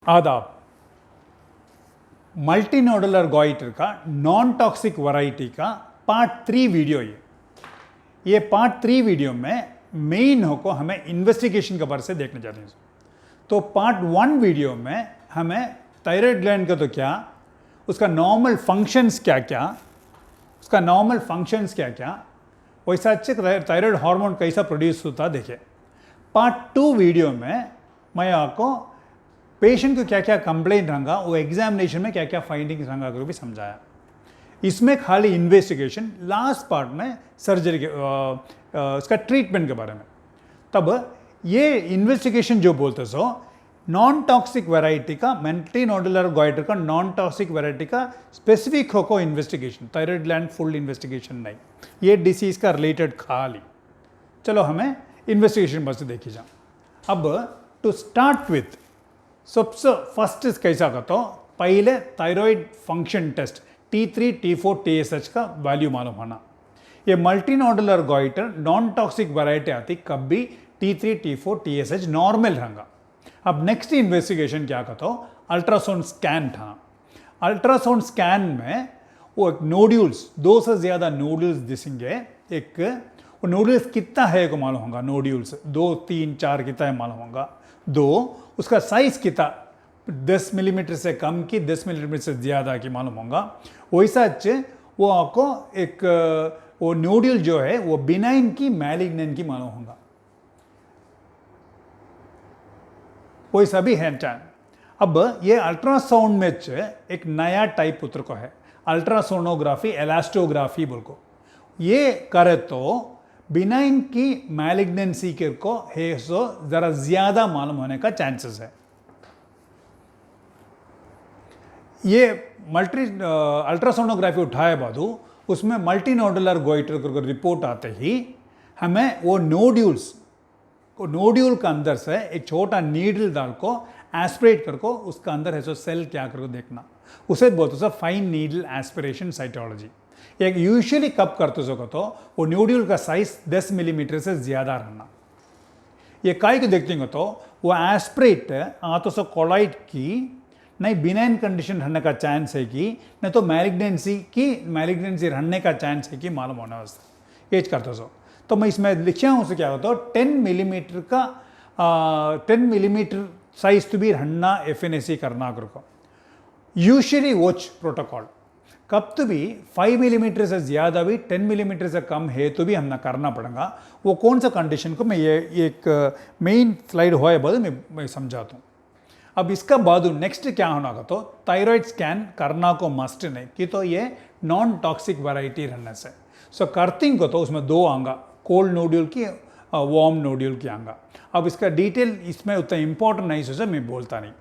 आदाब। मल्टीनोडुलर गॉइटर का non toxic variety का पार्ट 3 वीडियो ये पार्ट 3 वीडियो में मेन होको हमें इन्वेस्टिगेशन के बारे से देखने जा रहे हैं। तो पार्ट 1 वीडियो में हमें थायराइड ग्लैंड का तो क्या, उसका नॉर्मल फंक्शंस क्या क्या, वैसा अच्छे थायराइड हार्मोन कैसा प्रोड्यूस होता देखे। पार्ट 2 वीडियो में मैं आपको पेशेंट को क्या क्या कंप्लेंट रहा, वो एग्जामिनेशन में क्या क्या फाइंडिंग्स रहा को भी समझाया। इसमें खाली इन्वेस्टिगेशन, लास्ट पार्ट में सर्जरी के उसका ट्रीटमेंट के बारे में। तब ये इन्वेस्टिगेशन जो बोलते सो नॉन टॉक्सिक वैरायटी का मल्टीनोडुलर गॉइटर का नॉन टॉक्सिक वैरायटी का स्पेसिफिक होको investigation, thyroid gland full investigation नहीं, ये डिसीज का रिलेटेड खाली। चलो हमें इन्वेस्टिगेशन बस देखी जा। अब टू स्टार्ट विथ सबसे फर्स्ट कैसा का तो पहले thyroid function test T3, T4, TSH का वैल्यू मालूम होना। ये multinodular goitre non toxic variety आती कब भी T3, T4, TSH नॉर्मल रहेगा। अब नेक्स्ट इन्वेस्टिगेशन क्या का तो अल्ट्रासाउंड स्कैन था। अल्ट्रासाउंड स्कैन में वो एक नोड्यूल्स, 2 से ज़्यादा नोड्यूल्स दिखेंगे। एक वो नोड्यूल्स कितना है को मालूम होगा, नोड्यूल्स 2, 3, 4 कितना है मालूम होगा। 2 उसका साइज कितना, 10 मिलीमीटर से कम की 10 मिलीमीटर से ज़्यादा की मालूम होगा। वैसा अच्छे वो आपको एक वो नोड्यूल जो है वो बिनाइन की मैलिग्नेंट की मालूम होगा, वैसा भी है चान। अब ये अल्ट्रासाउंड में एक नया टाइप उतर को है, अल्ट्रासोनोग्राफी एलास्टोग्राफी बोल को। ये करे तो बिनाइन की मैलिग्नेंसी के को है सो ज़रा ज़्यादा मालूम होने का चांसेस है। ये अल्ट्रासोनोग्राफी उठाए बाद उसमें मल्टीनोडुलर गॉइटर को रिपोर्ट आते ही हमें वो नोड्यूल का अंदर से एक छोटा नीडल डाल को एस्पिरेट करको उसका अंदर है सो सेल क्या करको देखना, उसे बोलते so fine needle aspiration cytology. एक यूजुअली कब करते सो तो वो नोड्यूल का साइज 10 मिलीमीटर से ज़्यादा रहना। ये काय को देखते हैं तो वो एस्पिरेट आतो सो कोलाइड की नहीं बिनाइन कंडीशन रहने का चांस है कि नहीं तो मैलिग्नेंसी रहने का चांस है कि मालूम होने वास्ते एज करते सो। तो मैं इसमें लिखा हूँ उसे क्या होता है 10 मिलीमीटर का 10 मिलीमीटर साइज तो भी रहना FNAC करना करको यूजुअली वॉच प्रोटोकॉल। कब तो भी 5 मिलीमीटर से ज़्यादा भी 10 मिलीमीटर से कम है तो भी हमने करना पड़ेगा। वो कौन सा कंडीशन को मैं ये एक मेन स्लाइड हुआ है बाद मैं समझाता हूँ। अब इसका बाद नेक्स्ट क्या होना का तो थायराइड स्कैन करना को मस्ट नहीं कि तो ये नॉन टॉक्सिक वैरायटी रहने से सो करती को तो उसमें 2 आंगा, कोल्ड नोड्यूल की वार्म नोड्यूल की आंगा। अब इसका डिटेल इसमें उतना इंपॉर्टेंट नहीं सोचा मैं बोलता नहीं।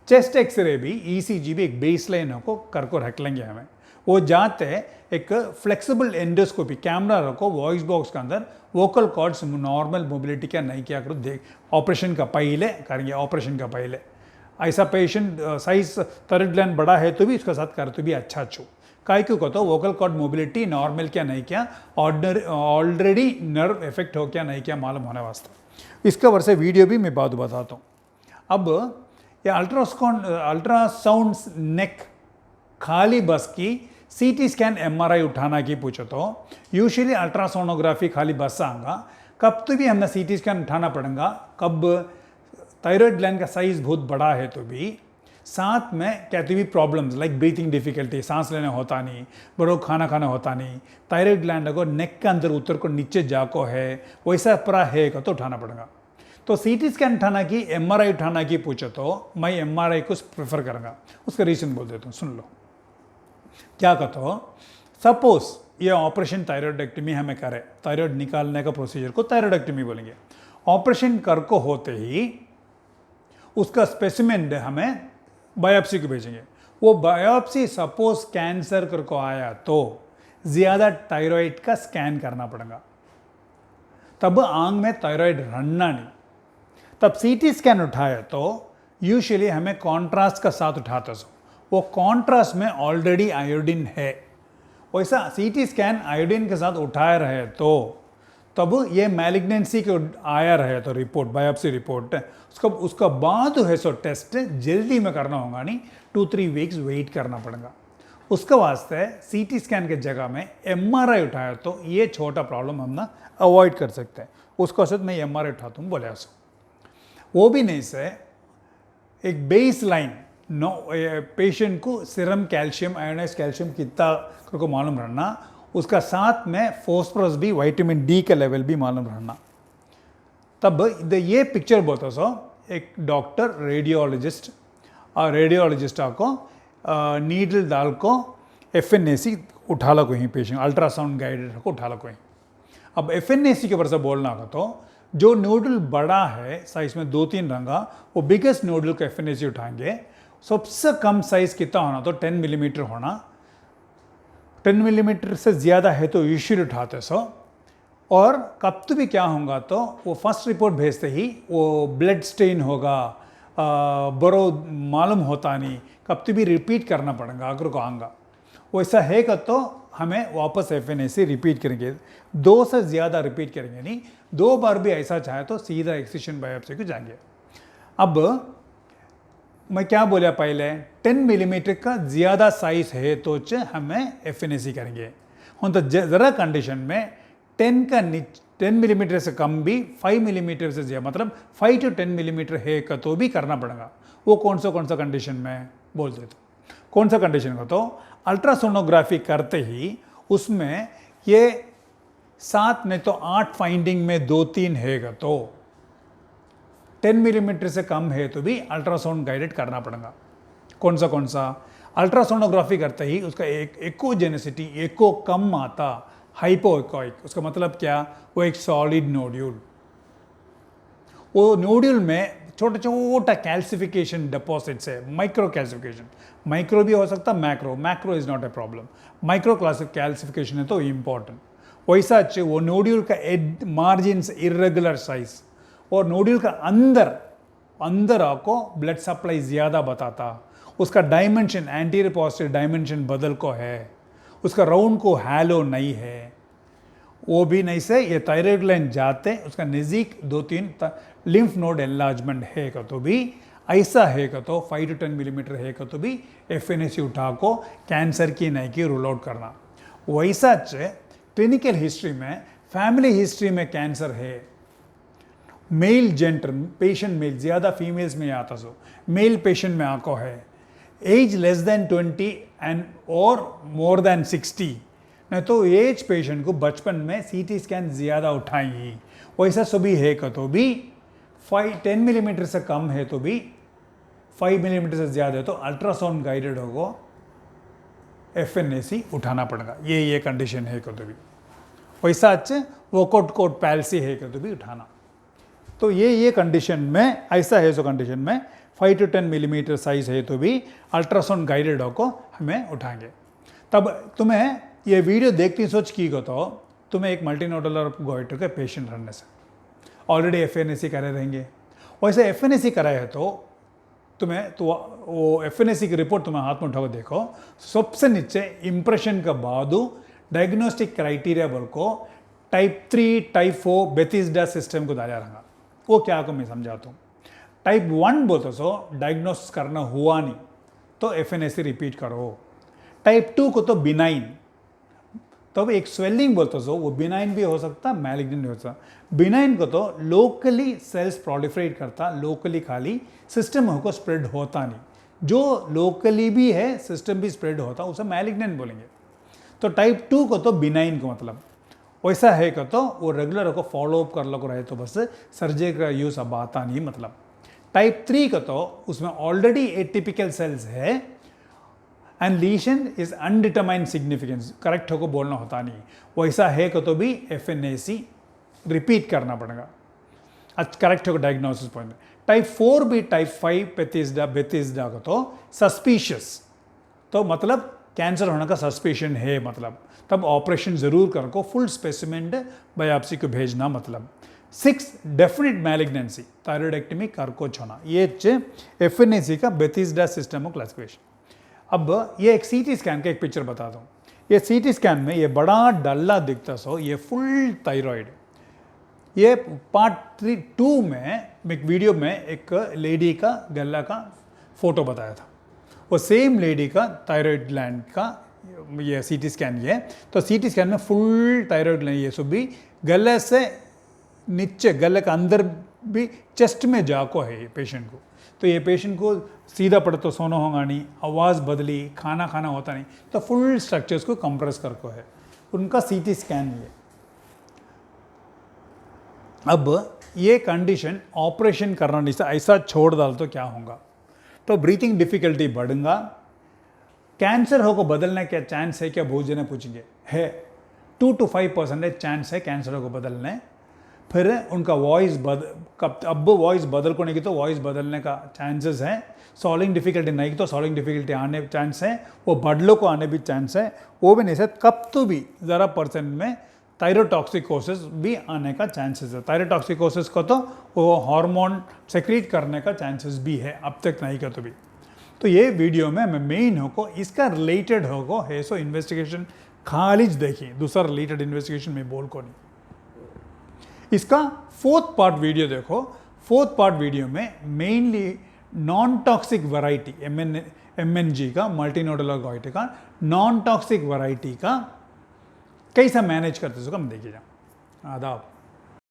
चेस्ट एक्सरे भी ECG भी एक बेसलाइन को कर को रख लेंगे हमें। वो जाते एक फ्लेक्सिबल एंडोस्कोपी कैमरा रखो वॉइस बॉक्स के अंदर, वोकल कॉर्ड्स नॉर्मल मोबिलिटी क्या नहीं क्या करो देख, ऑपरेशन का पहले करेंगे। ऑपरेशन का पहले ऐसा पेशेंट साइज थायराइड ग्लैंड बड़ा है तो भी उसके साथ कर तो भी अच्छा छू काय क्यों कहते हो वोकल कॉर्ड मोबिलिटी नॉर्मल क्या नहीं क्या, ऑलरेडी नर्व इफेक्ट हो क्या नहीं क्या मालूम होने वास्ते। इसका वर्षे वीडियो भी मैं बात बताता हूँ। अब ये अल्ट्रासाउंड नेक खाली बस की CT स्कैन MRI उठाना की पूछो तो यूजुअली अल्ट्रासोनोग्राफी खाली बस आएगा। कब तो भी हमने CT स्कैन उठाना पड़ेगा, कब थायराइड ग्लैंड का साइज बहुत बड़ा है तो भी साथ में कहते भी प्रॉब्लम्स लाइक ब्रीथिंग डिफिकल्टी, सांस लेने होता नहीं, बड़ो खाना होता नहीं, थायराइड ग्लैंड अगर नेक के अंदर उतर को नीचे जाको है वैसा परा है का तो उठाना पड़ेगा। तो CT स्कैन उठाना की MRI उठाना की पूछो तो मैं MRI को प्रेफर करूँगा। उसका रीज़न बोल देता हूँ, सुन लो। क्या कहते हो, सपोज ये ऑपरेशन थायराइडेक्टमी हमें करे, थायराइड निकालने का प्रोसीजर को थायराइडेक्टमी बोलेंगे। ऑपरेशन कर को होते ही उसका स्पेसिमेन हमें बायोप्सी को भेजेंगे। वो बायोप्सी सपोज कैंसर कर को आया तो ज़्यादा थायराइड का स्कैन करना पड़ेगा, तब आंग में थायराइड रहना नहीं। तब CT स्कैन उठाया तो यूजुअली हमें कॉन्ट्रास्ट का साथ उठाता सो, वो कॉन्ट्रास्ट में ऑलरेडी आयोडीन है। वैसा CT स्कैन आयोडीन के साथ उठाए रहे तो तब ये मैलिग्नेंसी को आया रहे तो रिपोर्ट, बायोप्सी रिपोर्ट, उसका बाद है सो टेस्ट जल्दी में करना होगा, नहीं 2-3 वीक्स वेट करना पड़ेगा। उसके वास्ते सीटी स्कैन के जगह में एमआरआई उठाया तो ये छोटा प्रॉब्लम हम ना अवॉइड कर सकते हैं। उसको साथ मैं एमआरआई उठाता हूँ बोले सो, वो भी नहीं से एक बेस लाइन नो पेशेंट को सीरम कैल्शियम, आयोनाइज कैल्शियम कितना को मालूम रहना, उसका साथ में फॉस्फोरस भी, विटामिन डी का लेवल भी मालूम रहना। तब ये पिक्चर बोलता सो एक डॉक्टर रेडियोलॉजिस्ट को नीडल डाल को FNAC उठा लो कोई पेशेंट, अल्ट्रासाउंड गाइडेड को उठा लो कोई। अब FNAC के ऊपर से बोलना होगा तो जो नोडल बड़ा है साइज में 2-3 रंगा, वो बिगेस्ट नोडल को FNAC उठाएंगे। सबसे कम साइज कितना होना तो 10 मिलीमीटर होना, 10 मिलीमीटर से ज़्यादा है तो यूजुअली उठाते सो। और कब तो भी क्या होगा तो वो फर्स्ट रिपोर्ट भेजते ही वो ब्लड स्टेन होगा, बरो मालूम होता नहीं, कब तो भी रिपीट करना पड़ेगा अगर को आऊँगा। वैसा है का तो हमें वापस FNAC रिपीट करेंगे, 2 से ज़्यादा रिपीट करेंगे नहीं, 2 बार भी ऐसा चाहे तो सीधा एक्सिशन बायोप्सी को जाएंगे। अब मैं क्या बोला पहले, 10 मिलीमीटर का ज़्यादा साइज है तो हमें FNAC करेंगे। हम तो ज़रा कंडीशन में 10 मिलीमीटर से कम भी 5 मिलीमीटर से ज़्यादा, मतलब 5 to 10 मिलीमीटर है का तो भी करना पड़ेगा। वो कौन सा कंडीशन में बोल देते, कौन सा कंडीशन का तो अल्ट्रासोनोग्राफी करते ही उसमें ये 7 नहीं तो 8 फाइंडिंग में 2-3 है तो 10 मिलीमीटर से कम है तो भी अल्ट्रासाउंड गाइडेड करना पड़ेगा। कौन सा अल्ट्रासोनोग्राफी करते ही उसका एक एकोजेनेसिटी एको कम आता, हाइपो एकोइक, उसका मतलब क्या, वो एक सॉलिड नोड्यूल, वो नोड्यूल में छोटा कैल्सिफिकेशन डिपॉजिट्स है, माइक्रो कैल्सिफिकेशन, माइक्रो भी हो सकता, macro is not a problem, micro calcification है तो इम्पॉर्टेंट। वैसा वो नोड्यूल का मार्जिन इर्रेगुलर साइज और नोड्यूल का अंदर आपको ब्लड सप्लाई ज़्यादा बताता, उसका डायमेंशन एंटीरियर पॉजिटिव डायमेंशन बदल को है, उसका राउंड को हैलो नहीं है, वो भी नहीं से ये थायराइड लाइन जाते उसका नज़दीक 2-3 लिम्फ नोड एनलार्जमेंट है का तो भी ऐसा है का तो 5 to 10 मिलीमीटर है का तो भी FNAC उठा को कैंसर की नहीं की रूल आउट करना। वैसा क्लिनिकल हिस्ट्री में, फैमिली हिस्ट्री में कैंसर है, मेल जेंडर पेशेंट मेल, ज़्यादा फीमेल्स में आता सो मेल पेशेंट में आको है, एज लेस देन 20 एंड और मोर देन 60, नहीं तो एज पेशेंट को बचपन में CT स्कैन ज़्यादा उठाएंगी। वैसा सभी है का तो भी 10 मिलीमीटर से कम है तो भी 5 मिलीमीटर से ज़्यादा है तो अल्ट्रासाउंड गाइडेड होगा FNAC उठाना पड़ेगा। ये कंडीशन है का तो भी वैसा वोकोट कोट पैल्सी है का तो भी उठाना। तो ये कंडीशन में ऐसा है, सो कंडीशन में 5 to 10 मिलीमीटर साइज है तो भी अल्ट्रासाउंड गाइडेड को हमें उठाएंगे। तब तुम्हें ये वीडियो देखती सोच की को तो तुम्हें एक मल्टीनोडुलर गोइटर के पेशेंट रहने से ऑलरेडी FNAC करे रहेंगे। वैसे FNAC कराए है तो तुम्हें तो वो FNAC की रिपोर्ट तुम्हें हाथ में उठाकर देखो, सबसे नीचे इंप्रेशन का बाद डायग्नोस्टिक क्राइटेरिया बोल को टाइप 3 टाइप 4 बेथिस्डा सिस्टम को डाला रहा। वो क्या को मैं समझाता हूँ। टाइप 1 बोलते सो डायग्नोस करना हुआ नहीं तो FNAC रिपीट करो। टाइप 2 को तो बिनाइन, तो एक स्वेलिंग बोलते सो वो बिनाइन भी हो सकता, मैलिग्नेंट भी हो सकता। बिनाइन को तो लोकली सेल्स प्रोलिफरेट करता, लोकली खाली सिस्टम को स्प्रेड होता नहीं, जो लोकली भी है सिस्टम भी स्प्रेड होता उसे मैलिग्नेंट बोलेंगे। तो टाइप 2 को तो बिनाइन को मतलब वैसा है का तो वो रेगुलर को फॉलोअप कर लो को रहे तो बस सर्जरी का यूज़ अब आता नहीं मतलब। टाइप 3 का तो उसमें ऑलरेडी एटिपिकल सेल्स है and लीशन is undetermined significance, correct होकर बोलना होता नहीं, वैसा है का तो भी FNAC रिपीट करना पड़ेगा करेक्ट होकर डायग्नोसिस पॉइंट। टाइप 4 भी टाइप 5 बेथिस्डा का तो सस्पिशियस, तो मतलब कैंसर होने का सस्पेशन है मतलब, तब ऑपरेशन ज़रूर कर को फुल स्पेसिमेंट बायोप्सी को भेजना मतलब। 6 डेफिनेट मैलिग्नेंसी, थायराइडेक्टमी कर को छोना, ये FNAC का बेथिस्डा सिस्टम ऑफ क्लासिफिकेशन। अब ये एक CT स्कैन का एक पिक्चर बता दूँ। ये CT स्कैन में ये बड़ा डल्ला दिखता सो ये फुल थायराइड, ये पार्ट 2 में एक वीडियो में एक लेडी का गला का फोटो बताया था। वो सेम लेडी का थायराइड ग्लैंड का ये सीटी स्कैन ये है। तो सीटी स्कैन में फुल थायराइड ग्लैंड ये सब भी गले से नीचे, गले का अंदर भी चेस्ट में जाको है ये पेशेंट को। तो ये पेशेंट को सीधा पड़े तो सोना होगा नहीं, आवाज़ बदली, खाना खाना होता नहीं, तो फुल स्ट्रक्चर्स को कंप्रेस करको है उनका सीटी स्कैन ये। अब ये कंडीशन ऑपरेशन करना नहीं, ऐसा छोड़ डाल तो क्या होगा? तो ब्रीथिंग डिफिकल्टी बढ़ेगा, कैंसर हो को बदलने का चांस है क्या? बहुत जने पूछेंगे। है 2 to 5% चांस है कैंसर हो को बदलने। फिर उनका वॉइस अब वॉइस बदल को नहीं की तो वॉइस बदलने का चांसेस है। सॉलिंग डिफिकल्टी नहीं तो सॉलिंग डिफिकल्टी आने चांस है, वो बडलों को आने भी चांस है। वो भी नहीं सर, कब तो भी ज़रा परसेंट में थायरोटॉक्सिकोसिस भी आने का चांसेस है। थायरोटॉक्सिकोसिस को तो वो हार्मोन सेक्रीट करने का चांसेस भी है, अब तक नहीं का तो भी। तो ये वीडियो में मैं मेन होको इसका रिलेटेड होको है सो इन्वेस्टिगेशन खालिज देखिए, दूसरा रिलेटेड इन्वेस्टिगेशन में बोल को नहीं। इसका 4th पार्ट वीडियो देखो। 4th पार्ट वीडियो में mainly non toxic variety MNG का मल्टीनोडल ऑर्गोइड का नॉन टॉक्सिक वैरायटी का कैसा मैनेज करते उसको हम देखिए। आदाब।